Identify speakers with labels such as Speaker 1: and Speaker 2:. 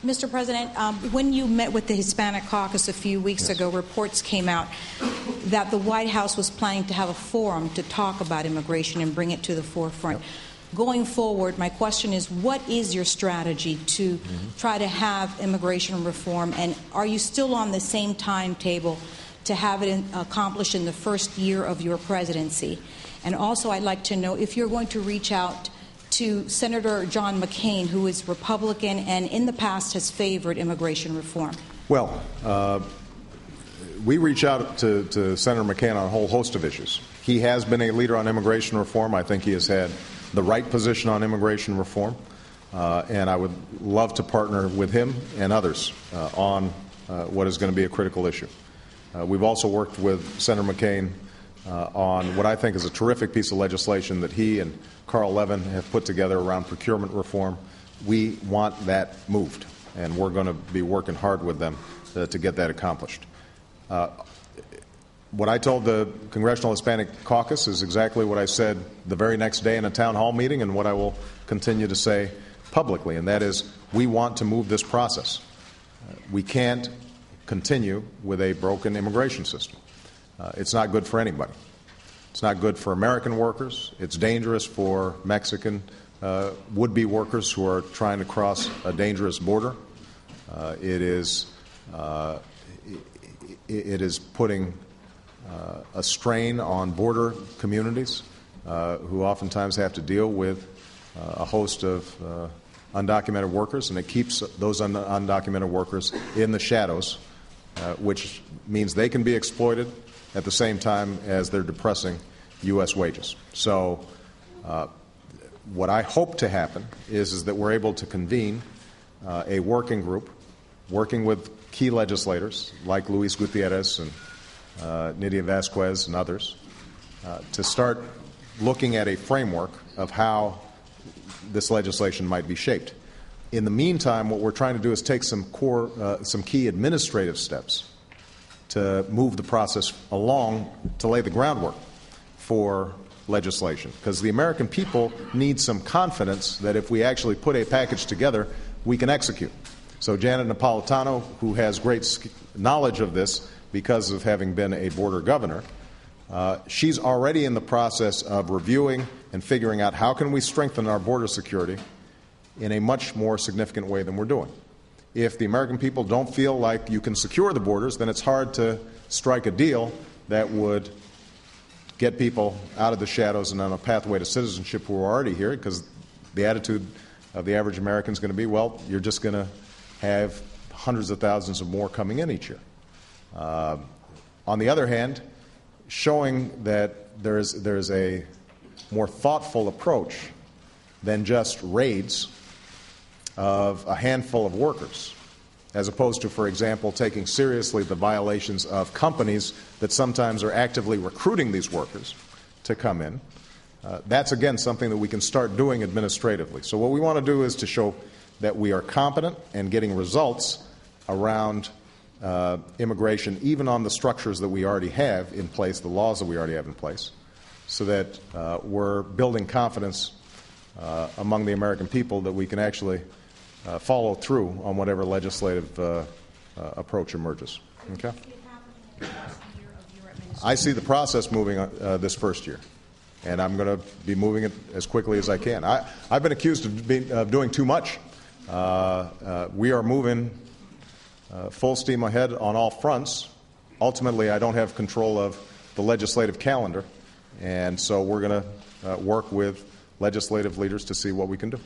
Speaker 1: Mr. President, when you met with the Hispanic caucus a few weeks ago, reports came out that the White House was planning to have a forum to talk about immigration and bring it to the forefront. Yep. Going forward, my question is, what is your strategy to try to have immigration reform, and are you still on the same timetable to have it accomplished in the first year of your presidency? And also, I'd like to know if you're going to reach out to Senator John McCain, who is Republican and in the past has favored immigration reform.
Speaker 2: Well, we reach out to Senator McCain on a whole host of issues. He has been a leader on immigration reform. I think he has had the right position on immigration reform, and I would love to partner with him and others on what is going to be a critical issue. We've also worked with Senator McCain on what I think is a terrific piece of legislation that he and Carl Levin have put together around procurement reform. We want that moved, and we're going to be working hard with them to get that accomplished. What I told the Congressional Hispanic Caucus is exactly what I said the very next day in a town hall meeting and what I will continue to say publicly, and that is we want to move this process. We can't continue with a broken immigration system. It's not good for anybody. It's not good for American workers. It's dangerous for Mexican would-be workers who are trying to cross a dangerous border. It is putting a strain on border communities who oftentimes have to deal with a host of undocumented workers, and it keeps those undocumented workers in the shadows, which means they can be exploited at the same time as they're depressing U.S. wages. So what I hope to happen is that we're able to convene a working group working with key legislators like Luis Gutierrez and Nydia Vasquez and others to start looking at a framework of how this legislation might be shaped. In the meantime, what we're trying to do is take some key administrative steps to move the process along to lay the groundwork for legislation, because the American people need some confidence that if we actually put a package together, we can execute. So Janet Napolitano, who has great knowledge of this because of having been a border governor, she's already in the process of reviewing and figuring out how can we strengthen our border security in a much more significant way than we're doing. If the American people don't feel like you can secure the borders, then it's hard to strike a deal that would get people out of the shadows and on a pathway to citizenship who are already here, because the attitude of the average American is going to be, well, you're just going to have hundreds of thousands of more coming in each year. On the other hand, showing that there's a more thoughtful approach than just raids of a handful of workers, as opposed to, for example, taking seriously the violations of companies that sometimes are actively recruiting these workers to come in. That's, again, something that we can start doing administratively. So what we want to do is to show that we are competent and getting results around immigration, even on the structures that we already have in place, the laws that we already have in place, so that we're building confidence among the American people that we can actually follow through on whatever legislative approach emerges. Okay? I see the process moving this first year, and I'm going to be moving it as quickly as I can. I've been accused of doing too much. We are moving full steam ahead on all fronts. Ultimately, I don't have control of the legislative calendar, and so we're going to work with legislative leaders to see what we can do.